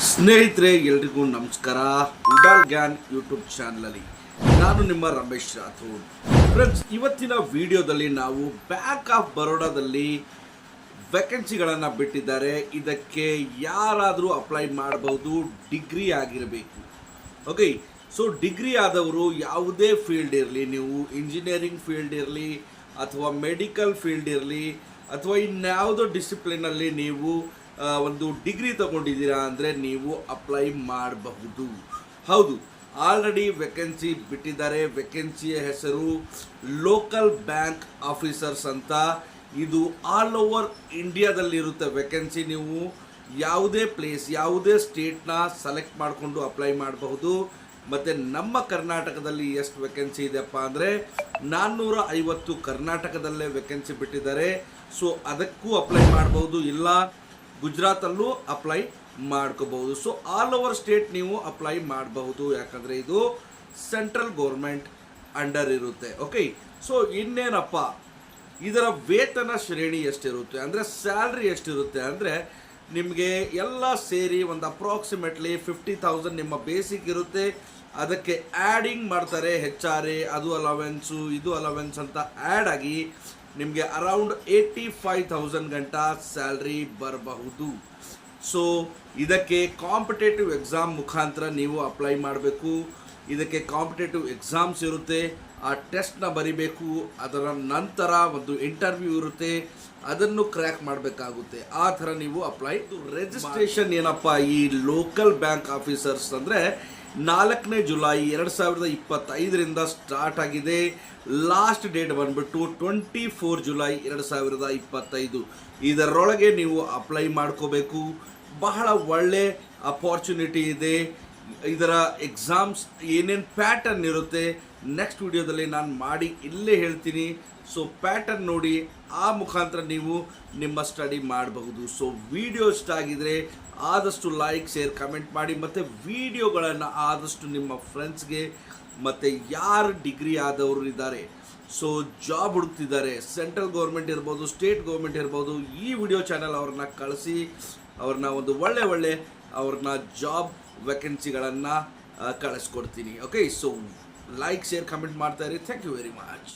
ಸ್ನೇಹಿತರೆ ಎಲ್ರಿಗೂ ನಮಸ್ಕಾರ. ಉಡಾಲ್ ಗ್ಯಾನ್ ಯೂಟ್ಯೂಬ್ ಚಾನಲಲ್ಲಿ ನಾನು ನಿಮ್ಮ ರಮೇಶ್ ರಾಥೋಡ್. ಫ್ರೆಂಡ್ಸ್, ಇವತ್ತಿನ ವಿಡಿಯೋದಲ್ಲಿ ನಾವು ಬ್ಯಾಂಕ್ ಆಫ್ ಬರೋಡಾದಲ್ಲಿ ವೇಕೆನ್ಸಿಗಳನ್ನು ಬಿಟ್ಟಿದ್ದಾರೆ. ಇದಕ್ಕೆ ಯಾರಾದರೂ ಅಪ್ಲೈ ಮಾಡಬಹುದು, ಡಿಗ್ರಿ ಆಗಿರಬೇಕು. ಓಕೆ, ಸೊ ಡಿಗ್ರಿ ಆದವರು ಯಾವುದೇ ಫೀಲ್ಡ್ ಇರಲಿ, ನೀವು ಇಂಜಿನಿಯರಿಂಗ್ ಫೀಲ್ಡ್ ಇರಲಿ ಅಥವಾ ಮೆಡಿಕಲ್ ಫೀಲ್ಡ್ ಇರಲಿ ಅಥವಾ ಇನ್ಯಾವುದೋ ಡಿಸಿಪ್ಲಿನಲ್ಲಿ ನೀವು ಒಂದು ಡಿಗ್ರಿ ತಗೊಂಡಿದ್ದೀರಾ ಅಂದರೆ ನೀವು ಅಪ್ಲೈ ಮಾಡಬಹುದು. ಹೌದು, ಆಲ್ರೆಡಿ ವೇಕೆನ್ಸಿ ಬಿಟ್ಟಿದ್ದಾರೆ. ವೇಕೆನ್ಸಿಯ ಹೆಸರು ಲೋಕಲ್ ಬ್ಯಾಂಕ್ ಆಫೀಸರ್ಸ್ ಅಂತ. ಇದು ಆಲ್ ಓವರ್ ಇಂಡಿಯಾದಲ್ಲಿರುತ್ತೆ ವೇಕೆನ್ಸಿ. ನೀವು ಯಾವುದೇ ಪ್ಲೇಸ್, ಯಾವುದೇ ಸ್ಟೇಟ್ನ ಸೆಲೆಕ್ಟ್ ಮಾಡಿಕೊಂಡು ಅಪ್ಲೈ ಮಾಡಬಹುದು. ಮತ್ತು ನಮ್ಮ ಕರ್ನಾಟಕದಲ್ಲಿ ಎಷ್ಟು ವೇಕೆನ್ಸಿ ಇದೆಯಪ್ಪ ಅಂದರೆ 450 ಕರ್ನಾಟಕದಲ್ಲೇ ವೇಕೆನ್ಸಿ ಬಿಟ್ಟಿದ್ದಾರೆ. ಸೊ ಅದಕ್ಕೂ ಅಪ್ಲೈ ಮಾಡಬಹುದು, ಇಲ್ಲ ಗುಜರಾತಲ್ಲೂ ಅಪ್ಲೈ ಮಾಡ್ಕೋಬಹುದು. ಸೊ ಆಲ್ ಓವರ್ ಸ್ಟೇಟ್ ನೀವು ಅಪ್ಲೈ ಮಾಡಬಹುದು, ಯಾಕಂದರೆ ಇದು ಸೆಂಟ್ರಲ್ ಗೌರ್ಮೆಂಟ್ ಅಂಡರ್ ಇರುತ್ತೆ. ಓಕೆ, ಸೊ ಇನ್ನೇನಪ್ಪ, ಇದರ ವೇತನ ಶ್ರೇಣಿ ಎಷ್ಟಿರುತ್ತೆ ಅಂದರೆ ಸ್ಯಾಲ್ರಿ ಎಷ್ಟಿರುತ್ತೆ ಅಂದರೆ ನಿಮಗೆ ಎಲ್ಲ ಸೇರಿ ಒಂದು ಅಪ್ರಾಕ್ಸಿಮೇಟ್ಲಿ 50,000 ನಿಮ್ಮ ಬೇಸಿಕ್ ಇರುತ್ತೆ. ಅದಕ್ಕೆ ಆ್ಯಡಿಂಗ್ ಮಾಡ್ತಾರೆ HR, ಅದು ಅಲವೆನ್ಸು ಇದು ಅಲವೆನ್ಸ್ ಅಂತ ಆ್ಯಡ್ ಆಗಿ ನಿಮಗೆ ಅರೌಂಡ್ 85,000 ಗಂಟ ಸ್ಯಾಲ್ರಿ ಬರಬಹುದು. ಸೊ ಇದಕ್ಕೆ ಕಾಂಪಿಟೇಟಿವ್ ಎಕ್ಸಾಮ್ ಮುಖಾಂತರ ನೀವು ಅಪ್ಲೈ ಮಾಡಬೇಕು. ಇದಕ್ಕೆ ಕಾಂಪಿಟೇಟಿವ್ ಎಕ್ಸಾಮ್ಸ್ ಇರುತ್ತೆ, ಆ ಟೆಸ್ಟ್ನ ಬರಿಬೇಕು. ಅದರ ನಂತರ ಒಂದು ಇಂಟರ್ವ್ಯೂ ಇರುತ್ತೆ, ಅದನ್ನು ಕ್ರ್ಯಾಕ್ ಮಾಡಬೇಕಾಗುತ್ತೆ. ಆ ಥರ ನೀವು ಅಪ್ಲೈ. ರಿಜಿಸ್ಟ್ರೇಷನ್ ಏನಪ್ಪ ಈ ಲೋಕಲ್ ಬ್ಯಾಂಕ್ ಆಫೀಸರ್ಸ್ ಅಂದರೆ 4 ಜುಲೈ 2025ರಿಂದ ಸ್ಟಾರ್ಟ್ ಆಗಿದೆ. ಲಾಸ್ಟ್ ಡೇಟ್ ಬಂದ್ಬಿಟ್ಟು 24 ಜುಲೈ 2025. ಇದರೊಳಗೆ ನೀವು ಅಪ್ಲೈ ಮಾಡ್ಕೋಬೇಕು. ಬಹಳ ಒಳ್ಳೆ ಅಪಾರ್ಚುನಿಟಿ ಇದೆ. ಇದರ ಎಕ್ಸಾಮ್ಸ್ ಏನೇನು ಪ್ಯಾಟರ್ನ್ ಇರುತ್ತೆ ನೆಕ್ಸ್ಟ್ ವಿಡಿಯೋದಲ್ಲಿ ನಾನು ಮಾಡಿ ಇಲ್ಲೇ ಹೇಳ್ತೀನಿ. ಸೊ ಪ್ಯಾಟರ್ನ್ ನೋಡಿ, ಆ ಮುಖಾಂತರ ನೀವು ನಿಮ್ಮ ಸ್ಟಡಿ ಮಾಡಬಹುದು. ಸೊ ವಿಡಿಯೋ ಇಷ್ಟ ಆಗಿದರೆ ಆದಷ್ಟು ಲೈಕ್, ಶೇರ್, ಕಮೆಂಟ್ ಮಾಡಿ. ಮತ್ತು ವಿಡಿಯೋಗಳನ್ನು ಆದಷ್ಟು ನಿಮ್ಮ ಫ್ರೆಂಡ್ಸ್ಗೆ ಮತ್ತು ಯಾರು ಡಿಗ್ರಿ ಆದವರು ಇದ್ದಾರೆ, ಸೊ ಜಾಬ್ ಹುಡುಕ್ತಿದ್ದಾರೆ, ಸೆಂಟ್ರಲ್ ಗೌರ್ಮೆಂಟ್ ಇರ್ಬೋದು, ಸ್ಟೇಟ್ ಗೌರ್ಮೆಂಟ್ ಇರ್ಬೋದು, ಈ ವಿಡಿಯೋ ಚಾನಲ್ ಅವ್ರನ್ನ ಕಳಿಸಿ ಅವ್ರನ್ನ ಒಂದು ಒಳ್ಳೆ ಅವ್ರನ್ನ ಜಾಬ್ ವೇಕೆನ್ಸಿಗಳನ್ನು ಕಳಿಸ್ಕೊಡ್ತೀನಿ. Okay, so like, share, comment ಮಾಡ್ತಾ ಇರಿ. Thank you very much.